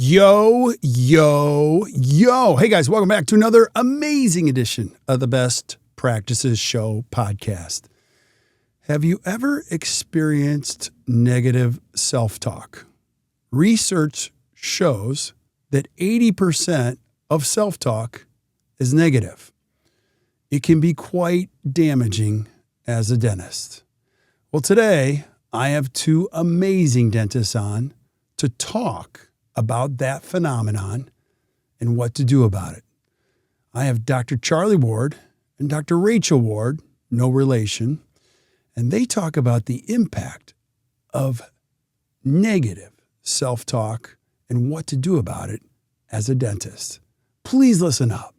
Yo, yo, yo. Hey guys, welcome back to another amazing edition of the Best Practices Show podcast. Have you ever experienced negative self-talk? Research shows that 80% of self-talk is negative. It can be quite damaging as a dentist. Well, today I have two amazing dentists on to talk about that phenomenon and what to do about it. I have Dr. Charlie Ward and Dr. Rachel Ward, no relation, and they talk about the impact of negative self-talk and what to do about it as a dentist. Please listen up.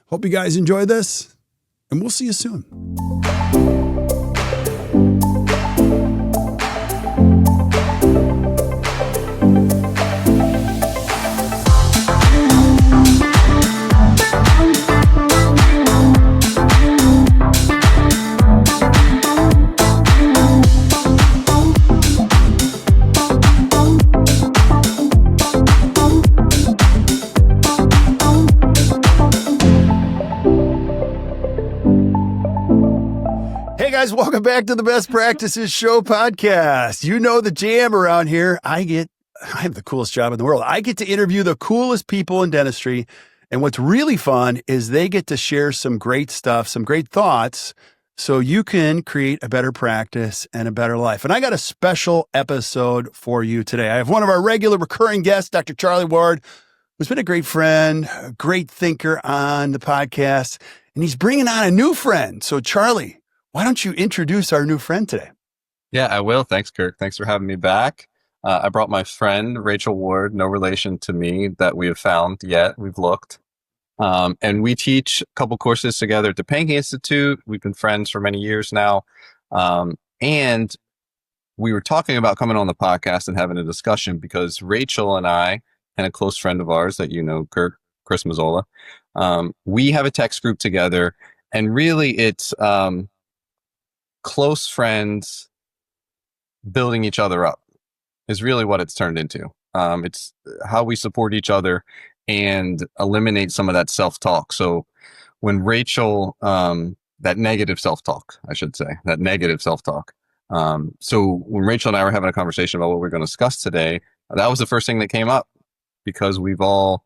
Hope you guys enjoy this, and we'll see you soon. Guys, welcome back to the Best Practices Show podcast. You know the jam around here. I have the coolest job in the world. I get to interview the coolest people in dentistry. And what's really fun is they get to share some great stuff, some great thoughts, so you can create a better practice and a better life. And I got a special episode for you today. I have one of our regular recurring guests, Dr. Charlie Ward, who's been a great friend, a great thinker on the podcast, and he's bringing on a new friend. So Charlie, why don't you introduce our new friend today? Yeah, I will. Thanks, Kirk. Thanks for having me back. I brought my friend, Rachel Ward, no relation to me that we have found yet. We've looked. And we teach a couple courses together at the Pankey Institute. We've been friends for many years now. And we were talking about coming on the podcast and having a discussion because Rachel and I, and a close friend of ours that you know, Kirk, Chris Mazzola, we have a text group together. And really it's close friends building each other up is really what it's turned into. It's how we support each other and eliminate some of that self-talk. So when Rachel, that negative self-talk, so when Rachel and I were having a conversation about what we're going to discuss today, that was the first thing that came up because we've all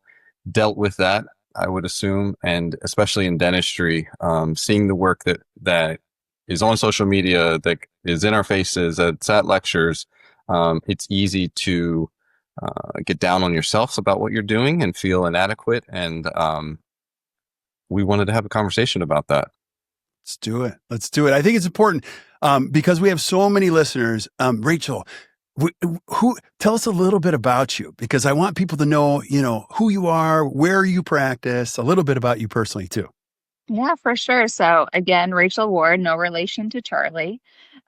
dealt with that, I would assume. And especially in dentistry, seeing the work that is on social media, that is in our faces, that's at lectures, it's easy to get down on yourself about what you're doing and feel inadequate. And we wanted to have a conversation about that. Let's do it. I think it's important because we have so many listeners. Rachel, tell us a little bit about you, because I want people to know, who you are, where you practice, a little bit about you personally too. Yeah, for sure. So again, Rachel Ward, no relation to Charlie.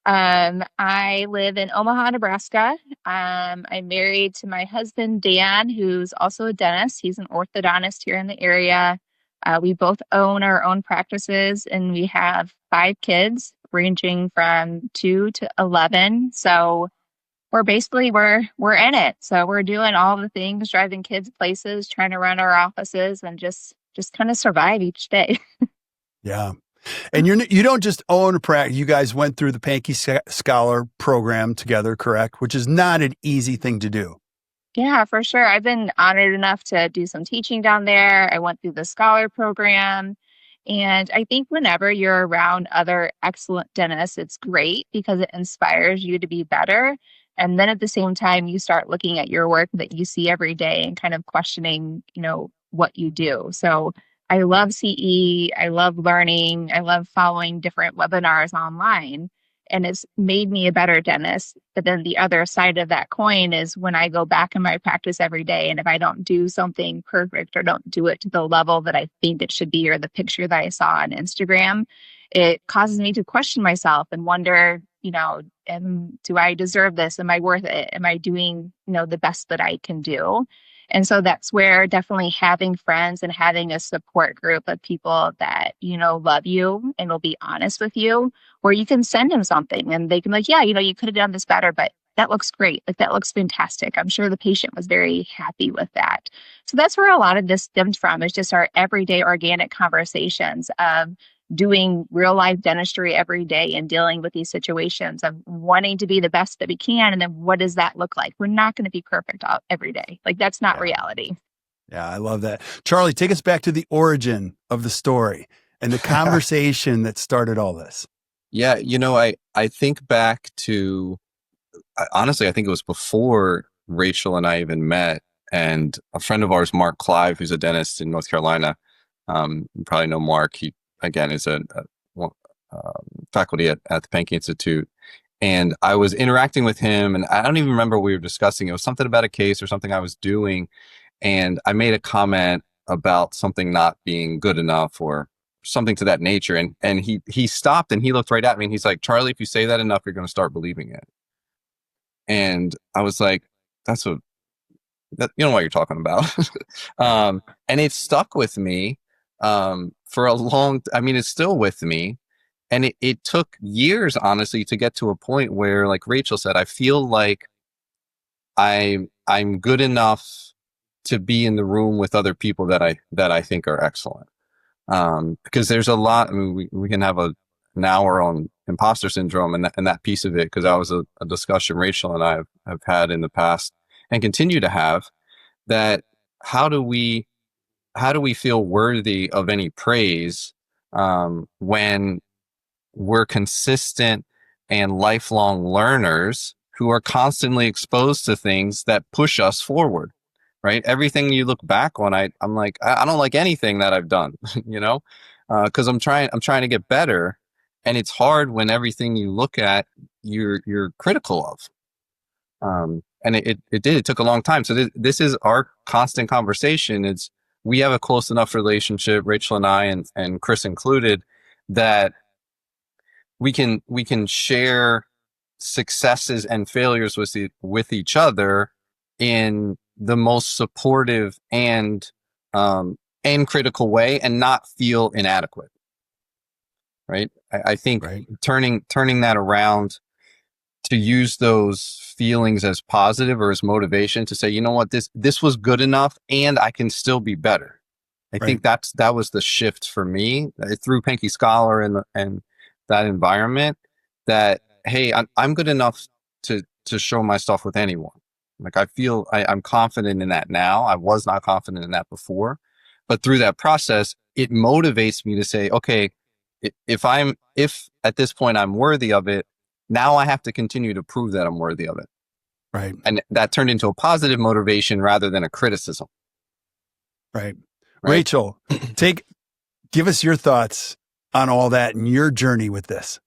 I live in Omaha, Nebraska. I'm married to my husband, Dan, who's also a dentist. He's an orthodontist here in the area. We both own our own practices, and we have 5 kids ranging from 2 to 11. So we're in it. So we're doing all the things, driving kids places, trying to run our offices, and just kind of survive each day. Yeah. And you don't just own a practice. You guys went through the Pankey Scholar program together, correct? Which is not an easy thing to do. Yeah, for sure. I've been honored enough to do some teaching down there. I went through the Scholar program. And I think whenever you're around other excellent dentists, it's great because it inspires you to be better. And then at the same time, you start looking at your work that you see every day and kind of questioning, what you do. So I love CE. I love learning. I love following different webinars online. And it's made me a better dentist. But then the other side of that coin is when I go back in my practice every day, and if I don't do something perfect or don't do it to the level that I think it should be, or the picture that I saw on Instagram, it causes me to question myself and wonder, do I deserve this? Am I worth it? Am I doing, the best that I can do? And so that's where definitely having friends and having a support group of people that, love you and will be honest with you, where you can send them something and they can be like, yeah, you could have done this better, but that looks great. Like, that looks fantastic. I'm sure the patient was very happy with that. So that's where a lot of this stems from, is just our everyday organic conversations of doing real life dentistry every day and dealing with these situations of wanting to be the best that we can. And then what does that look like? We're not going to be perfect every day. Like, that's not reality. Yeah, I love that. Charlie, take us back to the origin of the story and the conversation that started all this. Yeah, I think back to, honestly, I think it was before Rachel and I even met, and a friend of ours, Mark Clive, who's a dentist in North Carolina. You probably know Mark. He, again, is a faculty at the Pankey Institute. And I was interacting with him, and I don't even remember what we were discussing. It was something about a case or something I was doing. And I made a comment about something not being good enough or something to that nature. And he stopped and he looked right at me and he's like, Charlie, if you say that enough, you're going to start believing it. And I was like, you know what you're talking about. And it stuck with me for a long, it's still with me. And it took years, honestly, to get to a point where, like Rachel said, I feel like I'm good enough to be in the room with other people that I think are excellent. Because there's a lot, we can have an hour on imposter syndrome and that piece of it, because that was a discussion Rachel and I have had in the past and continue to have, that how do we feel worthy of any praise when we're consistent and lifelong learners who are constantly exposed to things that push us forward, right? Everything you look back on, I'm like, I don't like anything that I've done, because I'm trying to get better. And it's hard when everything you look at, you're critical of. And it took a long time. So this is our constant conversation. We have a close enough relationship, Rachel and I, and Chris included, that we can share successes and failures with each other in the most supportive and critical way, and not feel inadequate. Right. I think turning that around to use those feelings as positive or as motivation to say, you know what, this was good enough and I can still be better. I think that was the shift for me through Pankey Scholar and that environment, that, hey, I'm good enough to show my stuff with anyone. Like, I feel I'm confident in that now. I was not confident in that before, but through that process, it motivates me to say, okay, if at this point I'm worthy of it, now I have to continue to prove that I'm worthy of it. Right. And that turned into a positive motivation rather than a criticism. Right. Rachel, give us your thoughts on all that and your journey with this.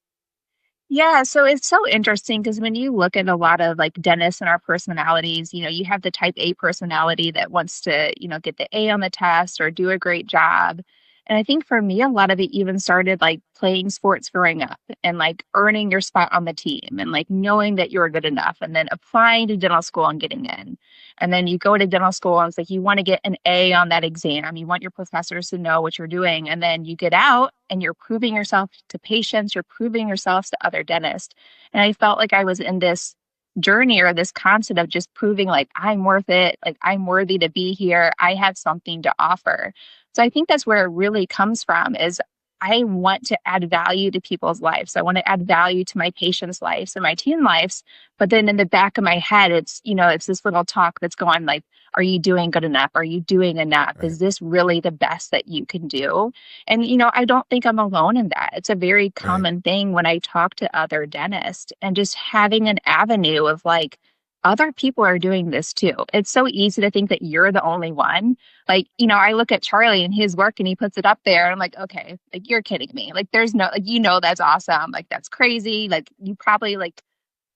Yeah, so it's so interesting because when you look at a lot of like dentists and our personalities, you have the type A personality that wants to, get the A on the test or do a great job. And I think for me, a lot of it even started like playing sports growing up and like earning your spot on the team and like knowing that you're good enough and then applying to dental school and getting in. And then you go to dental school and it's like you want to get an A on that exam. You want your professors to know what you're doing. And then you get out and you're proving yourself to patients, you're proving yourself to other dentists. And I felt like I was in this journey or this concept of just proving like I'm worth it, like I'm worthy to be here. I have something to offer. So I think that's where it really comes from, is I want to add value to people's lives. I want to add value to my patients' lives and my team lives. But then in the back of my head, it's this little talk that's going like, are you doing good enough? Are you doing enough? Right. Is this really the best that you can do? And, I don't think I'm alone in that. It's a very common thing when I talk to other dentists, and just having an avenue of like, other people are doing this too. It's so easy to think that you're the only one. Like, I look at Charlie and his work and he puts it up there and I'm like, okay, like you're kidding me. Like there's no, like, that's awesome. Like that's crazy. Like you probably like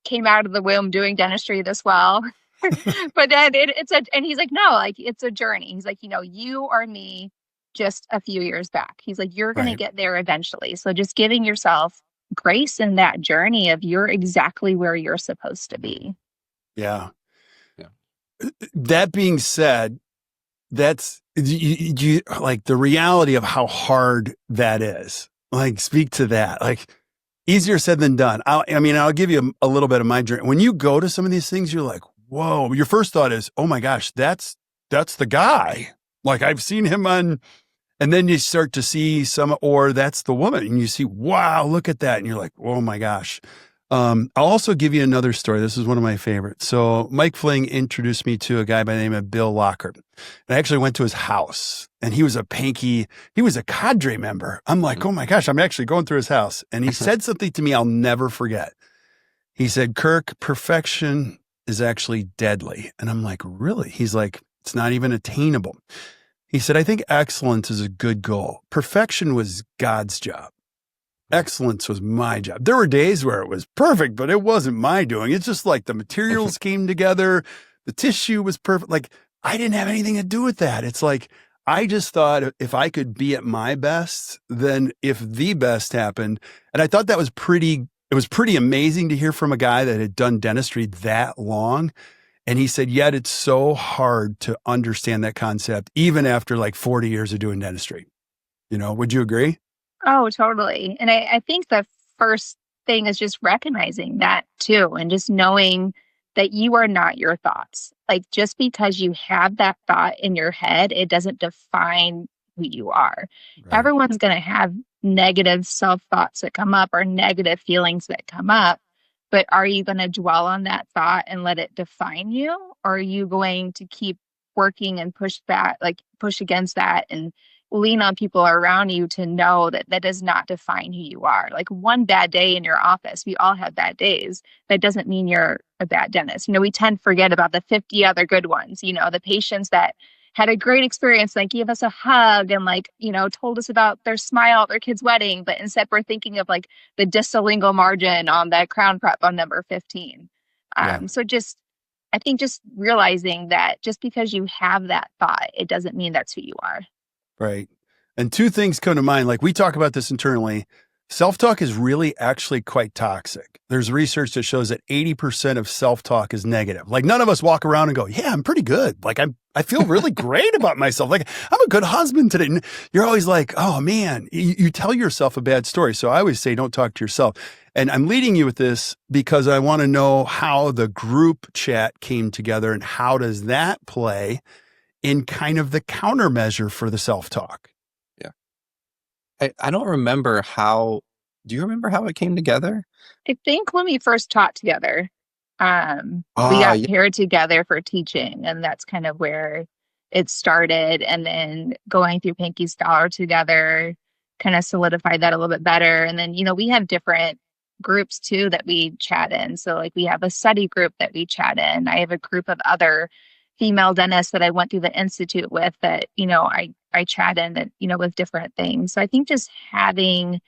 came out of the womb doing dentistry this well. But then and he's like, no, like it's a journey. He's like, you are me just a few years back. He's like, you're going to get there eventually. So just giving yourself grace in that journey of you're exactly where you're supposed to be. Yeah. That being said, that's you like the reality of how hard that is. Like, speak to that. Like, Easier said than done. I'll give you a little bit of my journey. When you go to some of these things, you're like, whoa, your first thought is, oh my gosh, that's the guy. Like I've seen him on, and then you start to see or that's the woman and you see, wow, look at that. And you're like, oh my gosh. I'll also give you another story. This is one of my favorites. So Mike Fling introduced me to a guy by the name of Bill Lockhart. And I actually went to his house and he was a cadre member. I'm like, oh my gosh, I'm actually going through his house. And he said something to me I'll never forget. He said, Kirk, perfection is actually deadly. And I'm like, really? He's like, it's not even attainable. He said, I think excellence is a good goal. Perfection was God's job. Excellence was my job. There were days where it was perfect, but it wasn't my doing. It's just like the materials came together. The tissue was perfect. Like I didn't have anything to do with that. It's like, I just thought if I could be at my best, then if the best happened. And I thought it was pretty amazing to hear from a guy that had done dentistry that long. And he said, yet it's so hard to understand that concept, even after like 40 years of doing dentistry. Would you agree? Oh, totally. And I think the first thing is just recognizing that too, and just knowing that you are not your thoughts. Like just because you have that thought in your head, it doesn't define who you are. Right. Everyone's going to have negative self-thoughts that come up or negative feelings that come up. But are you going to dwell on that thought and let it define you? Or are you going to keep working and push against that and lean on people around you to know that that does not define who you are? Like one bad day in your office, we all have bad days. That doesn't mean you're a bad dentist. We tend to forget about the 50 other good ones, the patients that had a great experience, like gave us a hug and told us about their smile at their kid's wedding. But instead we're thinking of like the distal lingual margin on that crown prep on number 15. So I think just realizing that just because you have that thought, it doesn't mean that's who you are. Right. And two things come to mind. Like we talk about this internally. Self-talk is really actually quite toxic. There's research that shows that 80% of self-talk is negative. Like none of us walk around and go, yeah, I'm pretty good. Like I feel really great about myself. Like I'm a good husband today. And you're always like, oh man, you tell yourself a bad story. So I always say, don't talk to yourself. And I'm leading you with this because I want to know how the group chat came together and how does that play in kind of the countermeasure for the self-talk. Yeah. I don't remember do you remember how it came together? I think when we first taught together, we got paired together for teaching, and that's kind of where it started. And then going through Pankey Scholar together kind of solidified that a little bit better. And then, we have different groups too that we chat in. So like we have a study group that we chat in. I have a group of other female dentists that I went through the institute with that, I chat in that, with different things. So I think just having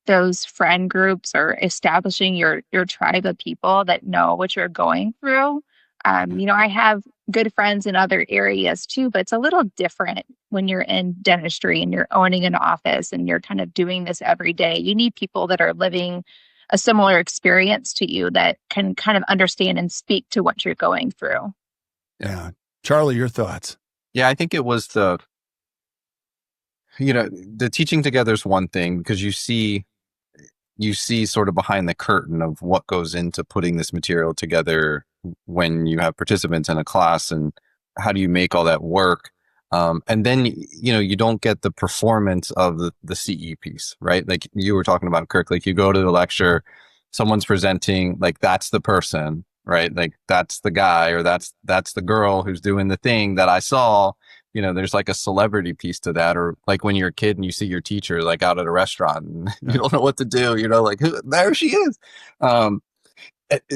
those friend groups or establishing your tribe of people that know what you're going through. I have good friends in other areas too, but it's a little different when you're in dentistry and you're owning an office and you're kind of doing this every day. You need people that are living a similar experience to you that can kind of understand and speak to what you're going through. Yeah. Charlie, your thoughts? Yeah, I think it was the teaching together is one thing because you see sort of behind the curtain of what goes into putting this material together when you have participants in a class and how do you make all that work. And then, you don't get the performance of the CE piece, right? Like you were talking about, Kirk, like you go to the lecture, someone's presenting, like that's the person, right? Like that's the guy or that's the girl who's doing the thing that I saw. There's like a celebrity piece to that, or like when you're a kid and you see your teacher like out at a restaurant and you don't know what to do, like there she is.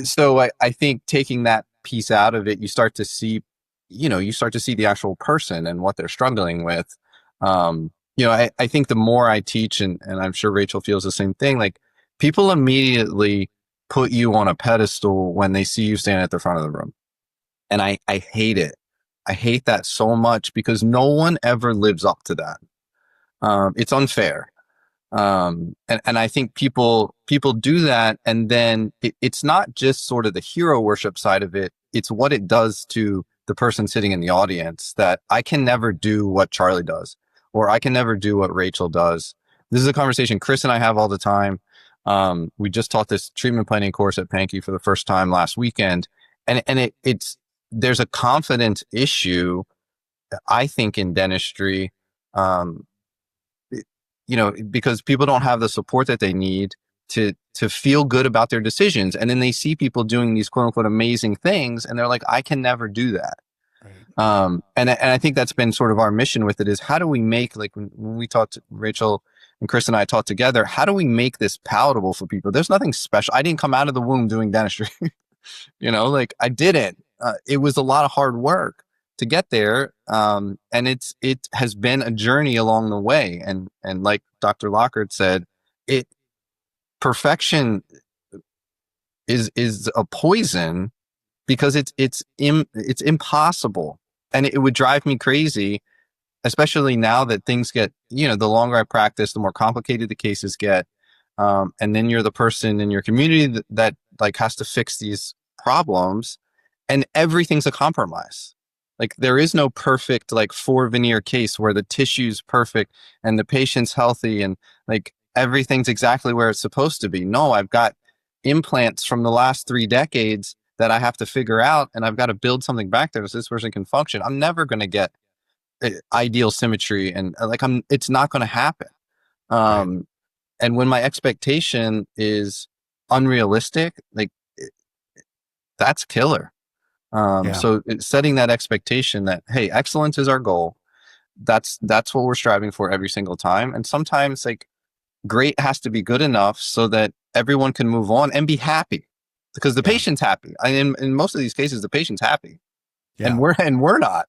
So I think taking that piece out of it, you start to see the actual person and what they're struggling with. I think the more I teach, and I'm sure Rachel feels the same thing, like people immediately put you on a pedestal when they see you stand at the front of the room. And I hate it. I hate that so much because no one ever lives up to that. It's unfair. And I think people do that. And then it's not just sort of the hero worship side of it. It's what it does to the person sitting in the audience that I can never do what Charlie does, or I can never do what Rachel does. This is a conversation Chris and I have all the time. We just taught this treatment planning course at Pankey for the first time last weekend, and it's there's a confidence issue, I think, in dentistry, um, because people don't have the support that they need to feel good about their decisions, and then they see people doing these quote unquote amazing things, and they're like, I can never do that. Right. And I think that's been sort of our mission with it, is how do we make, like when we talked, Rachel and Chris and I taught together, how do we make this palatable for people? There's nothing special. I didn't come out of the womb doing dentistry. Like I didn't. It was a lot of hard work to get there. And it has been a journey along the way. And like Dr. Lockhart said, perfection is a poison, because it's impossible. And it would drive me crazy, especially now that things get, the longer I practice, the more complicated the cases get. And then you're the person in your community that like has to fix these problems, and everything's a compromise. Like there is no perfect like 4 veneer case where the tissue's perfect and the patient's healthy and like everything's exactly where it's supposed to be. No, I've got implants from the last 3 decades that I have to figure out, and I've got to build something back there so this person can function. I'm never going to get ideal symmetry, and it's not going to happen. Right. And when my expectation is unrealistic, like that's killer. Yeah. So setting that expectation that, hey, excellence is our goal. That's what we're striving for every single time. And sometimes like great has to be good enough so that everyone can move on and be happy, because the patient's happy. In most of these cases, the patient's happy, and we're not,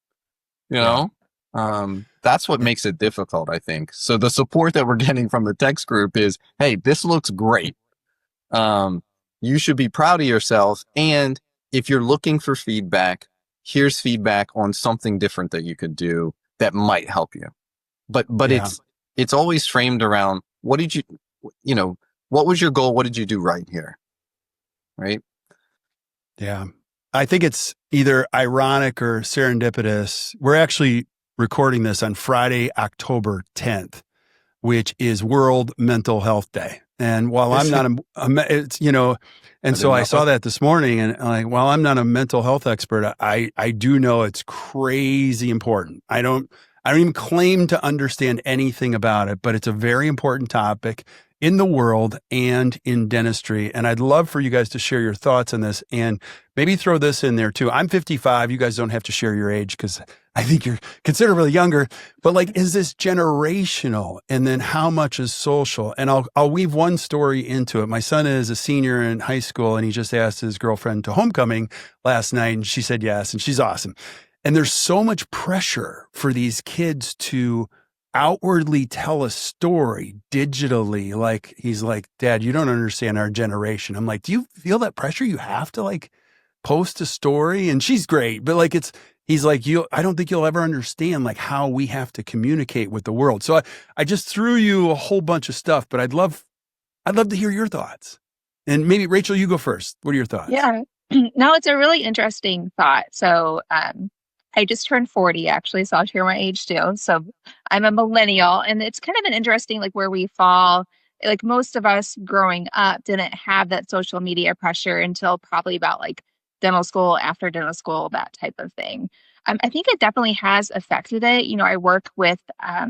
that's what makes it difficult, I think. So the support that we're getting from the text group is, hey, this looks great. You should be proud of yourself. And if you're looking for feedback, here's feedback on something different that you could do that might help you. But it's always framed around, what did what was your goal? What did you do right here? Right. Yeah. I think it's either ironic or serendipitous. We're actually recording this on Friday, October 10th, which is World Mental Health Day. And while I'm not and so I saw that this morning, and like, while I'm not a mental health expert, I do know it's crazy important. I don't even claim to understand anything about it, but it's a very important topic in the world and in dentistry. And I'd love for you guys to share your thoughts on this, and maybe throw this in there too. I'm 55. You guys don't have to share your age because I think you're considerably younger, but like, is this generational? And then how much is social? And I'll weave one story into it. My son is a senior in high school, and he just asked his girlfriend to homecoming last night, and she said yes, and she's awesome. And there's so much pressure for these kids to outwardly tell a story digitally. Like, he's like, Dad, you don't understand our generation. I'm like, do you feel that pressure? You have to like post a story? And she's great, but like, he's like, I don't think you'll ever understand like how we have to communicate with the world. So I just threw you a whole bunch of stuff, but I'd love to hear your thoughts. And maybe Rachel, you go first. What are your thoughts? Yeah. No, it's a really interesting thought. So, I just turned 40 actually, so I'll share my age too. So I'm a millennial, and it's kind of an interesting, like where we fall. Like most of us growing up didn't have that social media pressure until probably about like dental school, after dental school, that type of thing. I think it definitely has affected it. I work with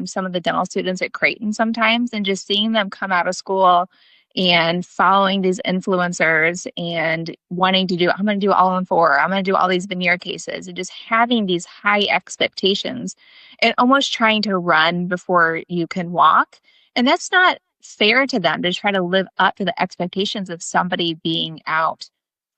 some of the dental students at Creighton sometimes, and just seeing them come out of school and following these influencers and wanting to I'm going to do all in 4, I'm going to do all these veneer cases, and just having these high expectations and almost trying to run before you can walk. And that's not fair to them, to try to live up to the expectations of somebody being out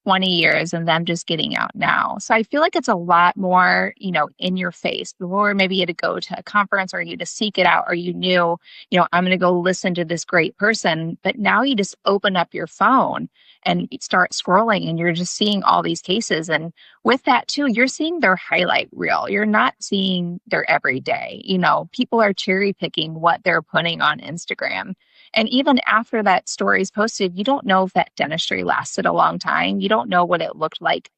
20 years and them just getting out now. So I feel like it's a lot more, in your face. Before, maybe you had to go to a conference, or you had to seek it out, or you knew, I'm going to go listen to this great person. But now you just open up your phone and start scrolling, and you're just seeing all these cases. And with that too, you're seeing their highlight reel. You're not seeing their everyday. People are cherry picking what they're putting on Instagram. And even after that story is posted, you don't know if that dentistry lasted a long time. You don't know what it looked like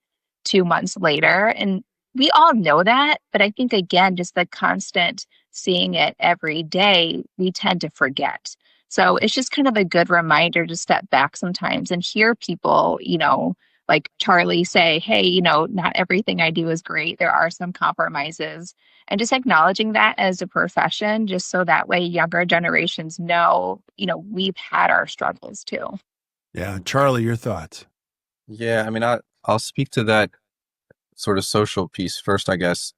2 months later. And we all know that. But I think, again, just the constant seeing it every day, we tend to forget. So it's just kind of a good reminder to step back sometimes and hear people, like Charlie say, hey, not everything I do is great. There are some compromises. And just acknowledging that as a profession, just so that way younger generations know, we've had our struggles too. Yeah. Charlie, your thoughts? Yeah, I mean, I'll speak to that sort of social piece first, I guess.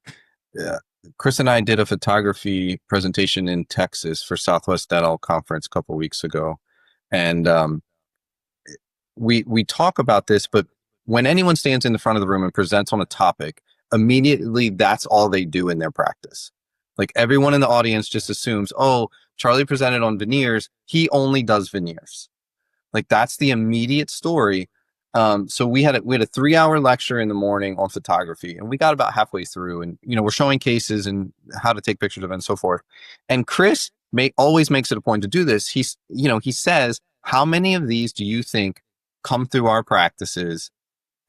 Yeah. Chris and I did a photography presentation in Texas for Southwest Dental Conference a couple of weeks ago. And we talk about this, but when anyone stands in the front of the room and presents on a topic, immediately that's all they do in their practice. Like everyone in the audience just assumes, oh, Charlie presented on veneers. He only does veneers. Like that's the immediate story. So we had a 3-hour lecture in the morning on photography, and we got about halfway through, and we're showing cases and how to take pictures of it and so forth. And Chris always makes it a point to do this. He says, how many of these do you think come through our practices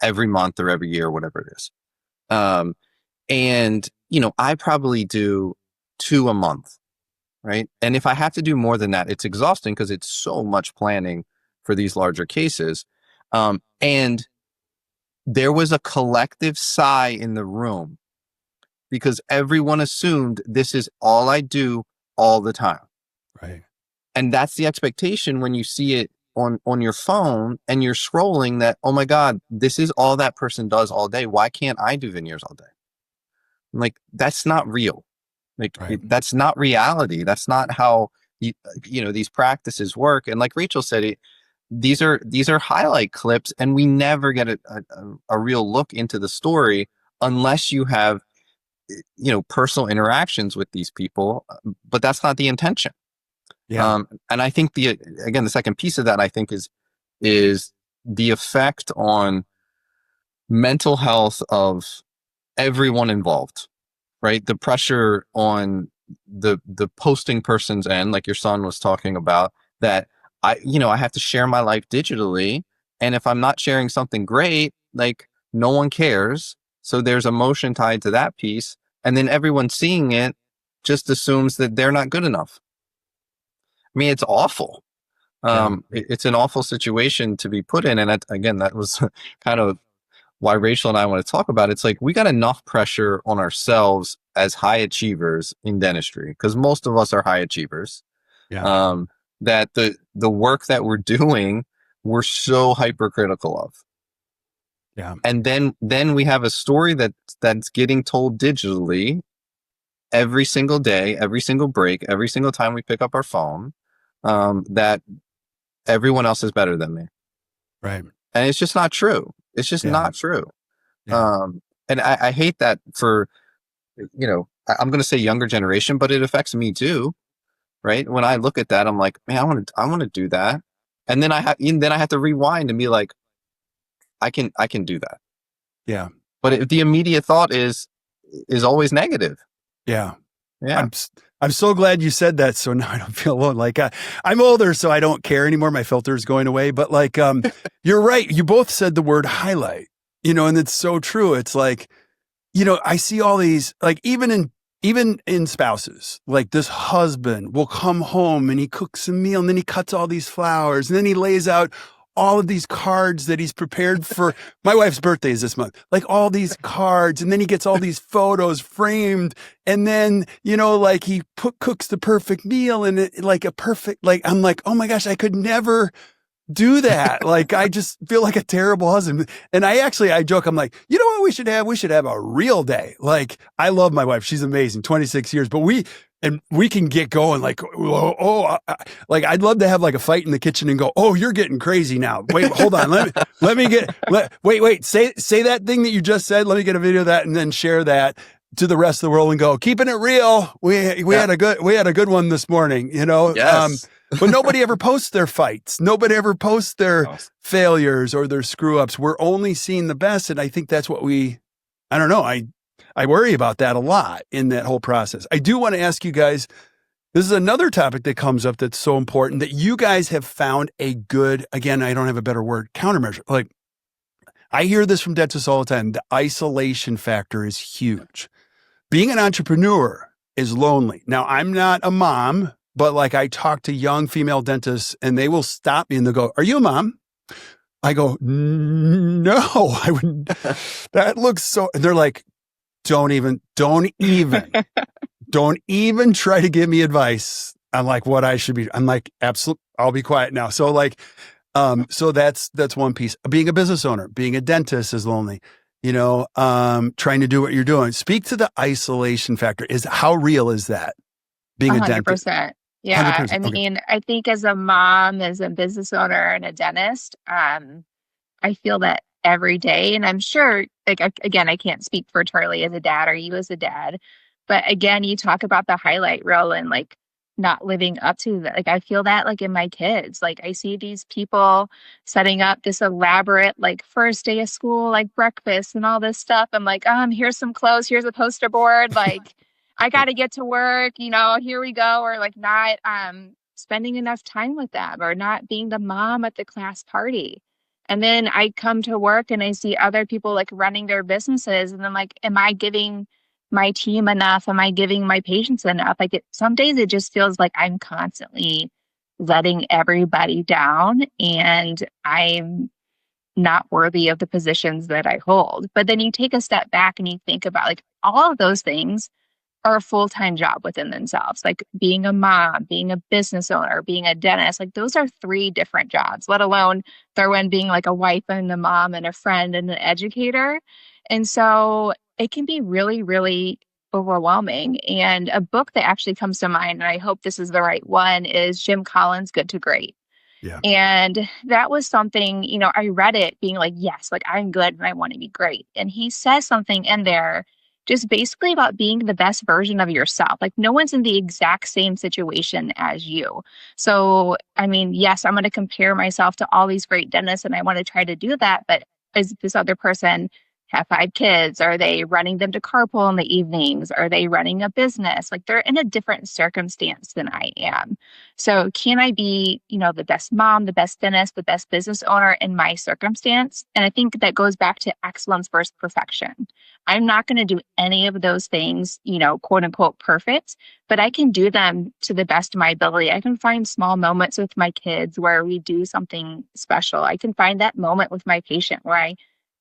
every month or every year, or whatever it is? And I probably do 2 a month, right? And if I have to do more than that, it's exhausting because it's so much planning for these larger cases. And there was a collective sigh in the room because everyone assumed this is all I do all the time. Right. And that's the expectation when you see it on your phone and you're scrolling that, oh my God, this is all that person does all day. Why can't I do veneers all day? Like, that's not real. Like, Right. that's not reality. That's not how, these practices work. And like Rachel said, these are highlight clips, and we never get a real look into the story unless you have, personal interactions with these people. But that's not the intention. Yeah. And I think the second piece of that, I think, is the effect on mental health of everyone involved, right? The pressure on the posting person's end, like your son was talking about, that I have to share my life digitally. And if I'm not sharing something great, like no one cares. So there's emotion tied to that piece. And then everyone seeing it just assumes that they're not good enough. I mean, it's awful. It's an awful situation to be put in. And that was kind of why Rachel and I want to talk about it. It's like we got enough pressure on ourselves as high achievers in dentistry, because most of us are high achievers. Yeah. That the work that we're doing, we're so hypercritical of. Yeah. And then we have a story that's getting told digitally every single day, every single break, every single time we pick up our phone, that everyone else is better than me. Right. And it's just not true. It's just not true. Yeah. And I hate that for, I'm going to say younger generation, but it affects me too. Right. When I look at that, I'm like, man, I want to do that. And then I have to rewind and be like, I can do that. Yeah. But the immediate thought is always negative. Yeah. Yeah. I'm so glad you said that. So now I don't feel alone. Like I'm older, so I don't care anymore. My filter is going away, but like, you're right. You both said the word highlight, and it's so true. It's like, I see all these, like even in spouses, like this husband will come home and he cooks a meal and then he cuts all these flowers and then he lays out all of these cards that he's prepared for. My wife's birthday is this month, like all these cards. And then he gets all these photos framed. And then, like he cooks the perfect meal and like a perfect, like, I'm like, oh my gosh, I could never do that. Like, I just feel like a terrible husband. And I joke, I'm like, you know what we should have? We should have a real day. Like, I love my wife. She's amazing. 26 years, but we can get going like, like I'd love to have like a fight in the kitchen and go, oh, you're getting crazy now. Wait, hold on. Wait, say that thing that you just said. Let me get a video of that and then share that to the rest of the world and go, keeping it real. We had a good one this morning, Yes. but nobody ever posts their fights. Nobody ever posts their failures or their screw ups. We're only seeing the best. And I think that's what I don't know. I worry about that a lot in that whole process. I do want to ask you guys, this is another topic that comes up that's so important, that you guys have found a good, again, I don't have a better word, countermeasure. Like, I hear this from dentists all the time. The isolation factor is huge. Being an entrepreneur is lonely. Now, I'm not a mom but like I talk to young female dentists and they will stop me and they'll go, "Are you a mom?" I go, "No, I wouldn't." That looks so, and they're like, don't even try to give me advice on like what I should be. I'm like, absolutely, I'll be quiet now. So like, so that's one piece. Being a business owner, being a dentist is lonely, trying to do what you're doing. Speak to the isolation factor. How real is that? Being a dentist? 100%. Yeah. 100%. I mean, I think as a mom, as a business owner and a dentist, I feel that every day. And I'm sure, like, again, I can't speak for Charlie as a dad or you as a dad, but again, you talk about the highlight reel and like not living up to that. Like, I feel that like in my kids, like I see these people setting up this elaborate, like first day of school, like breakfast and all this stuff. I'm like, here's some clothes. Here's a poster board. Like, I got to get to work, here we go. Or like not, spending enough time with them or not being the mom at the class party. And then I come to work and I see other people like running their businesses. And I'm like, am I giving my team enough? Am I giving my patients enough? Like some days it just feels like I'm constantly letting everybody down and I'm not worthy of the positions that I hold. But then you take a step back and you think about like all of those things are a full-time job within themselves. Like being a mom, being a business owner, being a dentist, like those are 3 different jobs, let alone throw in being like a wife and a mom and a friend and an educator. And so it can be really, really overwhelming. And a book that actually comes to mind, and I hope this is the right one, is Jim Collins' Good to Great. Yeah. And that was something, I read it being like, yes, like I'm good and I want to be great. And he says something in there just basically about being the best version of yourself. Like no one's in the exact same situation as you. So, I mean, yes, I'm going to compare myself to all these great dentists and I want to try to do that. But is this other person have 5 kids? Are they running them to carpool in the evenings? Are they running a business? Like they're in a different circumstance than I am. So can I be, the best mom, the best dentist, the best business owner in my circumstance? And I think that goes back to excellence versus perfection. I'm not going to do any of those things, quote unquote, perfect, but I can do them to the best of my ability. I can find small moments with my kids where we do something special. I can find that moment with my patient where I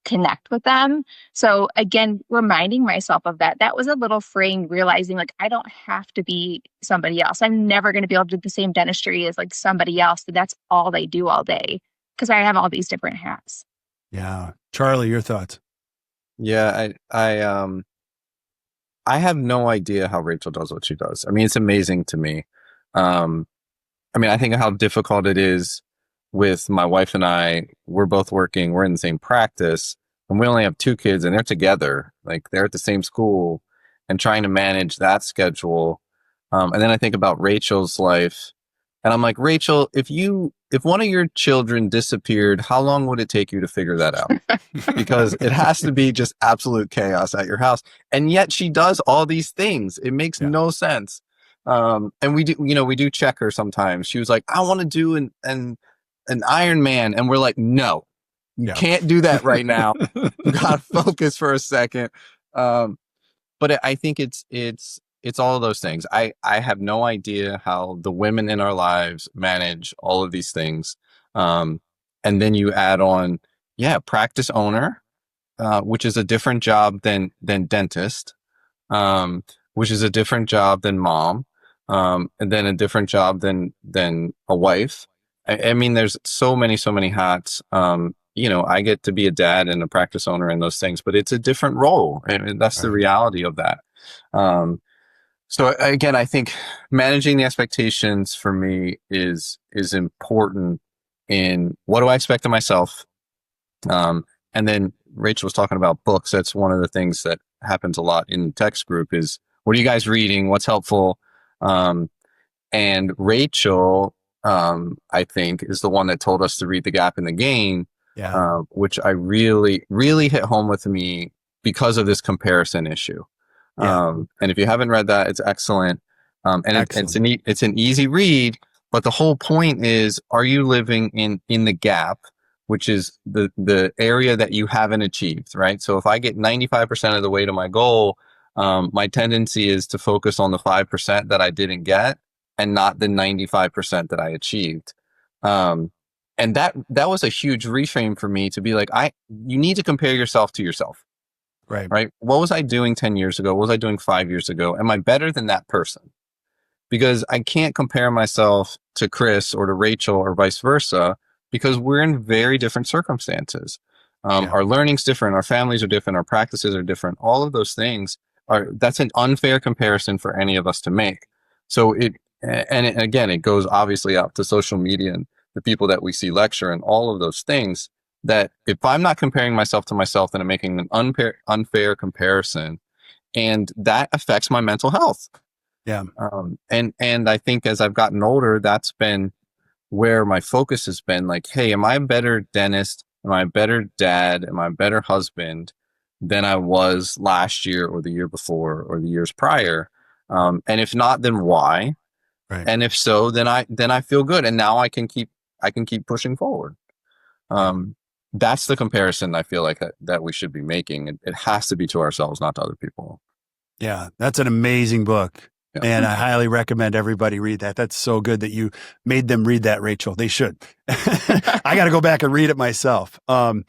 connect with them. So again, reminding myself of that, that was a little freeing, realizing like, I don't have to be somebody else. I'm never going to be able to do the same dentistry as like somebody else. That's all they do all day because I have all these different hats. Yeah. Charlie, your thoughts? Yeah, I have no idea how Rachel does what she does. I mean, it's amazing to me. I mean, I think how difficult it is with my wife and I. We're both working, we're in the same practice, and we only have 2 kids and they're together, like they're at the same school and trying to manage that schedule. And then I think about Rachel's life and I'm like, Rachel, if one of your children disappeared, how long would it take you to figure that out? Because it has to be just absolute chaos at your house. And yet she does all these things. It makes no sense. And we do check her sometimes. She was like, I want to do an Iron Man. And we're like, no, you can't do that right now. You got to focus for a second. But I think it's all of those things. I have no idea how the women in our lives manage all of these things. And then you add on, practice owner, which is a different job than dentist, which is a different job than mom, and then a different job than a wife. I mean, there's so many hats. I get to be a dad and a practice owner and those things, but it's a different role. And that's the reality of that. So again, I think managing the expectations for me is important in what do I expect of myself. And then Rachel was talking about books. That's one of the things that happens a lot in the text group is, what are you guys reading? What's helpful? And Rachel, I think, is the one that told us to read The Gap in the Gain, which I really, really hit home with me because of this comparison issue. And if you haven't read that, it's excellent. And it's an easy read, but the whole point is, are you living in the gap, which is the area that you haven't achieved, right? So if I get 95% of the way to my goal, my tendency is to focus on the 5% that I didn't get and not the 95% that I achieved. And that was a huge reframe for me to be like, you need to compare yourself to yourself, right? What was I doing 10 years ago? What was I doing 5 years ago? Am I better than that person? Because I can't compare myself to Chris or to Rachel or vice versa, because we're in very different circumstances. Our learning's different, our families are different, our practices are different. All of those things that's an unfair comparison for any of us to make. So again, it goes obviously out to social media and the people that we see lecture and all of those things, that if I'm not comparing myself to myself, then I'm making an unfair comparison, and that affects my mental health. Yeah. And I think as I've gotten older, that's been where my focus has been, like, hey, am I a better dentist? Am I a better dad? Am I a better husband than I was last year or the year before or the years prior? And if not, then why? Right. And if so, then I feel good. And now I can keep pushing forward. That's the comparison I feel like that we should be making. It has to be to ourselves, not to other people. Yeah. That's an amazing book. Yeah. And I highly recommend everybody read that. That's so good that you made them read that, Rachel. They should. I got to go back and read it myself. And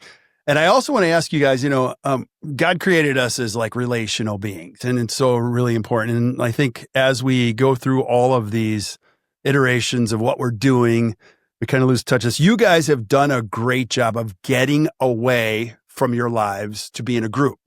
I also want to ask you guys, God created us as like relational beings, and it's so really important. And I think as we go through all of these iterations of what we're doing, we kind of lose touch. You guys have done a great job of getting away from your lives to be in a group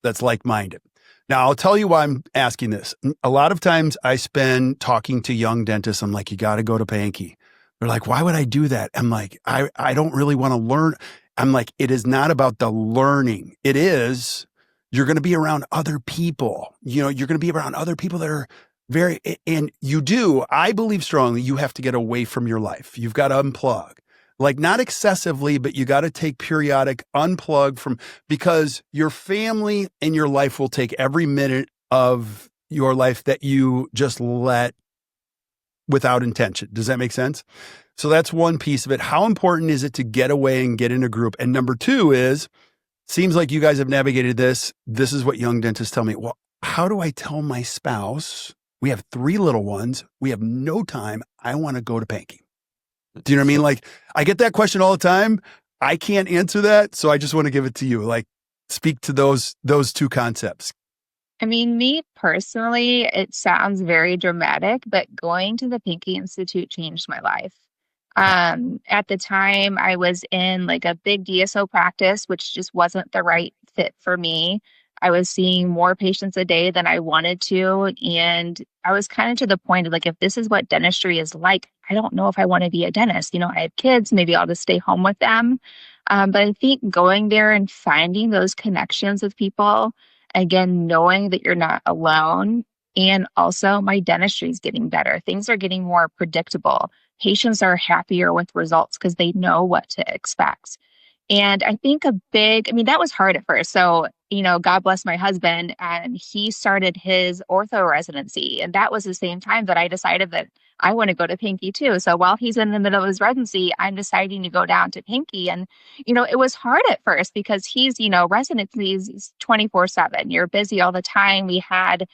that's like-minded. Now, I'll tell you why I'm asking this. A lot of times I spend talking to young dentists. I'm like, you got to go to Pankey. They're like, why would I do that? I'm like, I don't really want to learn. I'm like, it is not about the learning. It is, you're going to be around other people. You're going to be around other people that are and I believe strongly, you have to get away from your life. You've got to unplug. Like, not excessively, but you got to take periodic unplug because your family and your life will take every minute of your life that you just let without intention. Does that make sense? So that's one piece of it. How important is it to get away and get in a group? And number two is, seems like you guys have navigated this. This is what young dentists tell me. Well, how do I tell my spouse? We have 3 little ones. We have no time. I want to go to Pankey. Do you know what I mean? Like, I get that question all the time. I can't answer that. So I just want to give it to you. Like, speak to those 2 concepts. I mean, me personally, it sounds very dramatic, but going to the Pankey Institute changed my life. At the time, I was in like a big DSO practice, which just wasn't the right fit for me. I was seeing more patients a day than I wanted to. And I was kind of to the point of like, if this is what dentistry is like, I don't know if I want to be a dentist. I have kids, maybe I'll just stay home with them. But I think going there and finding those connections with people, again, knowing that you're not alone. And also my dentistry is getting better. Things are getting more predictable. Patients are happier with results because they know what to expect. And I think that was hard at first. So, God bless my husband, and he started his ortho residency. And that was the same time that I decided that I want to go to Pankey too. So while he's in the middle of his residency, I'm deciding to go down to Pankey. And, it was hard at first because he's, residencies 24/7. You're busy all the time. We had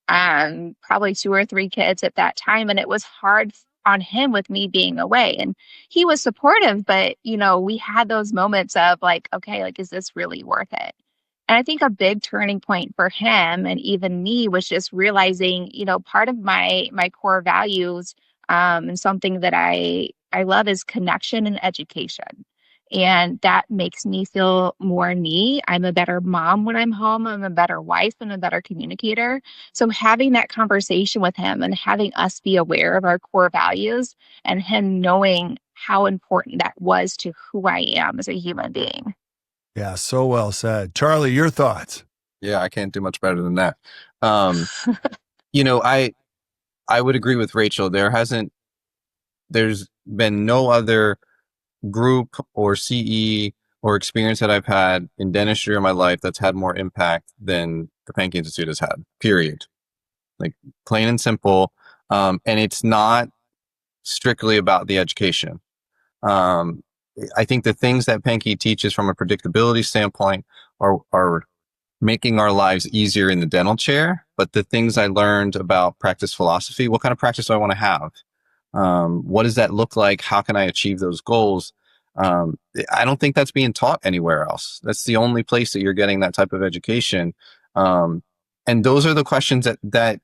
probably 2 or 3 kids at that time. And it was hard on him with me being away. And he was supportive, but, we had those moments of like, okay, like, is this really worth it? And I think a big turning point for him and even me was just realizing, part of my core values and something that I love is connection and education. And that makes me feel more me. I'm a better mom when I'm home. I'm a better wife and a better communicator. So having that conversation with him and having us be aware of our core values and him knowing how important that was to who I am as a human being. Yeah, so well said. Charlie, your thoughts? Yeah, I can't do much better than that. I would agree with Rachel. There's been no other group or CE or experience that I've had in dentistry in my life that's had more impact than the Pankey Institute has had, period. Like, plain and simple. And it's not strictly about the education. I think the things that Pankey teaches from a predictability standpoint are making our lives easier in the dental chair, but the things I learned about practice philosophy, what kind of practice do I want to have? What does that look like? How can I achieve those goals? I don't think that's being taught anywhere else. That's the only place that you're getting that type of education. And those are the questions that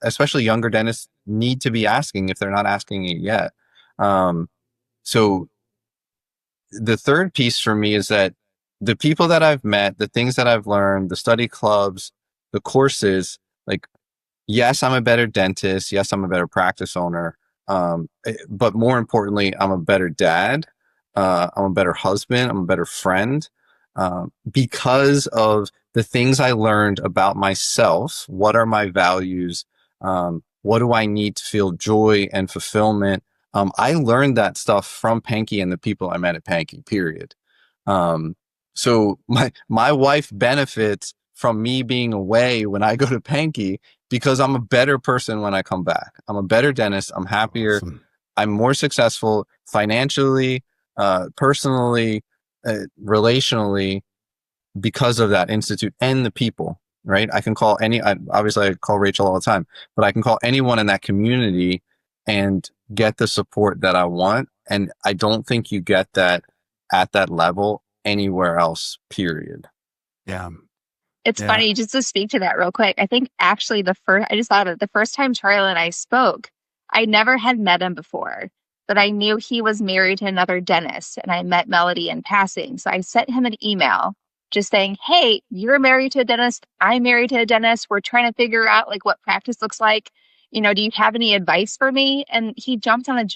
especially younger dentists need to be asking if they're not asking it yet. So the third piece for me is that the people that I've met, the things that I've learned, the study clubs, the courses, like, yes, I'm a better dentist. Yes, I'm a better practice owner. But more importantly, I'm a better dad. I'm a better husband. I'm a better friend, because of the things I learned about myself. What are my values? What do I need to feel joy and fulfillment? I learned that stuff from Pankey and the people I met at Pankey, period. So my wife benefits from me being away when I go to Pankey because I'm a better person when I come back. I'm a better dentist. I'm happier. Awesome. I'm more successful financially, personally, relationally, because of that institute and the people, right? I can call obviously I call Rachel all the time, but I can call anyone in that community and get the support that I want. And I don't think you get that at that level anywhere else, period. Yeah. It's funny, just to speak to that real quick. I think actually I just thought of it, the first time Charlie and I spoke, I never had met him before, but I knew he was married to another dentist and I met Melody in passing. So I sent him an email just saying, hey, you're married to a dentist. I'm married to a dentist. We're trying to figure out like what practice looks like. Do you have any advice for me? And he jumped on a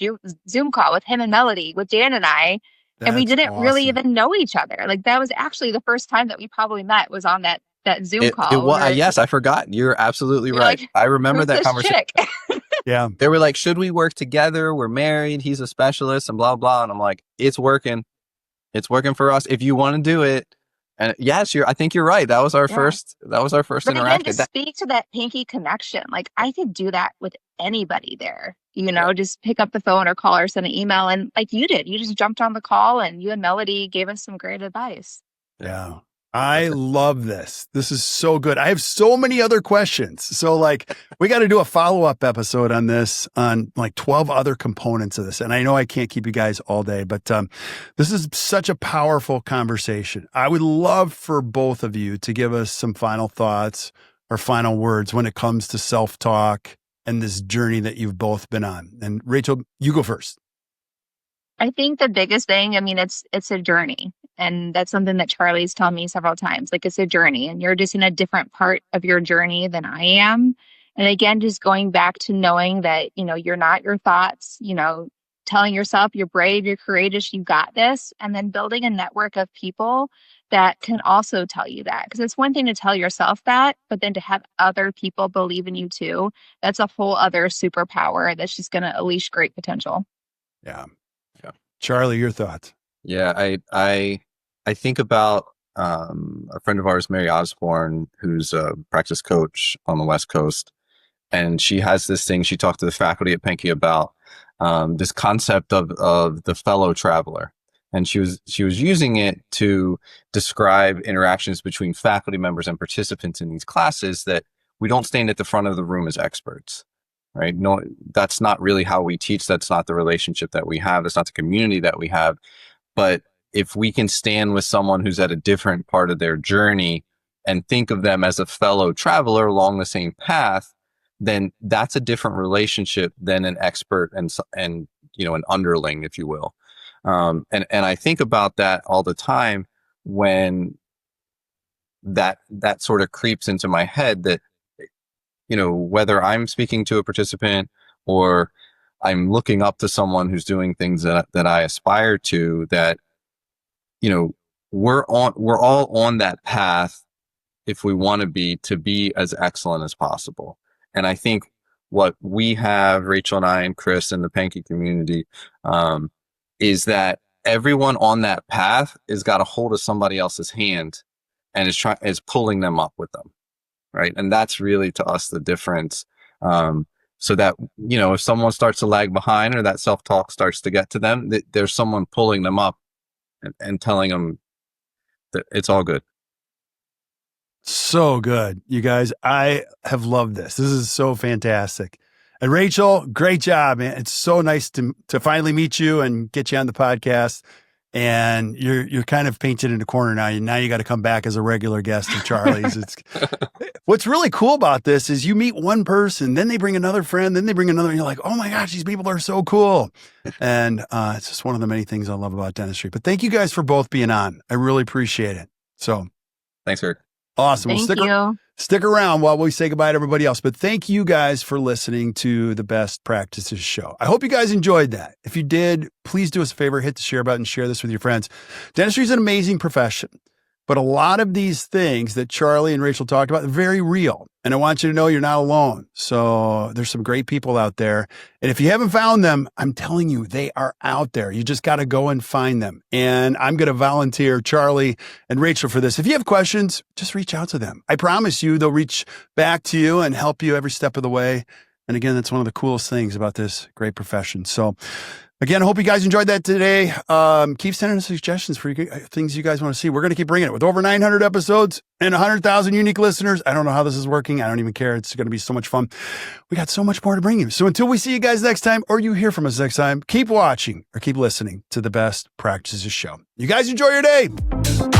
Zoom call with him and Melody, with Dan and I. And we didn't really even know each other. Like that was actually the first time that we probably met, was on that Zoom call. Yes, I forgot. You're absolutely right. Like, I remember that conversation. Yeah. They were like, should we work together? We're married. He's a specialist and blah, blah. And I'm like, it's working. It's working for us. If you want to do it. And yes, I think you're right. That was our first But interaction. again, to speak to that Pankey connection, like I could do that with anybody there, just pick up the phone or call or send an email. And like you did, you just jumped on the call and you and Melody gave us some great advice. Yeah. I love this. This is so good. I have so many other questions. So like we got to do a follow-up episode on this, on like 12 other components of this. And I know I can't keep you guys all day, but this is such a powerful conversation. I would love for both of you to give us some final thoughts or final words when it comes to self-talk and this journey that you've both been on. And Rachel, you go first. I think the biggest thing, it's a journey. And that's something that Charlie's told me several times. Like, it's a journey and you're just in a different part of your journey than I am. And again, just going back to knowing that, you're not your thoughts, telling yourself you're brave, you're courageous, you got this. And then building a network of people that can also tell you that. Because it's one thing to tell yourself that, but then to have other people believe in you too, that's a whole other superpower that's just going to unleash great potential. Yeah. Charlie, your thoughts? Yeah, I think about a friend of ours, Mary Osborne, who's a practice coach on the West Coast, and she has this thing. She talked to the faculty at Pankey about this concept of the fellow traveler, and she was using it to describe interactions between faculty members and participants in these classes, that we don't stand at the front of the room as experts. Right? No, that's not really how we teach. That's not the relationship that we have. That's not the community that we have. But if we can stand with someone who's at a different part of their journey and think of them as a fellow traveler along the same path, then that's a different relationship than an expert and an underling, if you will. And I think about that all the time when that sort of creeps into my head, that whether I'm speaking to a participant or I'm looking up to someone who's doing things that I aspire to, that, we're all on that path if we want to be as excellent as possible. And I think what we have, Rachel and I and Chris and the Pankey community, is that everyone on that path has got a hold of somebody else's hand and is pulling them up with them. Right. And that's really, to us, the difference. So that, if someone starts to lag behind or that self-talk starts to get to them, there's someone pulling them up and telling them that it's all good. So good, you guys. I have loved this. This is so fantastic. And Rachel, great job, man. It's so nice to finally meet you and get you on the podcast. And you're kind of painted in a corner now. Now you got to come back as a regular guest of Charlie's. What's really cool about this is you meet one person, then they bring another friend, then they bring another, and you're like, oh my gosh, these people are so cool. And it's just one of the many things I love about dentistry. But thank you guys for both being on. I really appreciate it. So Thanks, Kirk. awesome. Thank you. Stick around while we say goodbye to everybody else. But thank you guys for listening to the Best Practices Show. I hope you guys enjoyed that. If you did, please do us a favor, hit the share button, share this with your friends. Dentistry is an amazing profession, but a lot of these things that Charlie and Rachel talked about are very real. And I want you to know you're not alone. So there's some great people out there. And if you haven't found them, I'm telling you, they are out there. You just got to go and find them. And I'm going to volunteer Charlie and Rachel for this. If you have questions, just reach out to them. I promise you, they'll reach back to you and help you every step of the way. And again, that's one of the coolest things about this great profession. So again, I hope you guys enjoyed that today. Keep sending us suggestions for things you guys want to see. We're going to keep bringing it. With over 900 episodes and 100,000 unique listeners, I don't know how this is working. I don't even care. It's going to be so much fun. We got so much more to bring you. So until we see you guys next time, or you hear from us next time, keep watching or keep listening to the Best Practices Show. You guys enjoy your day.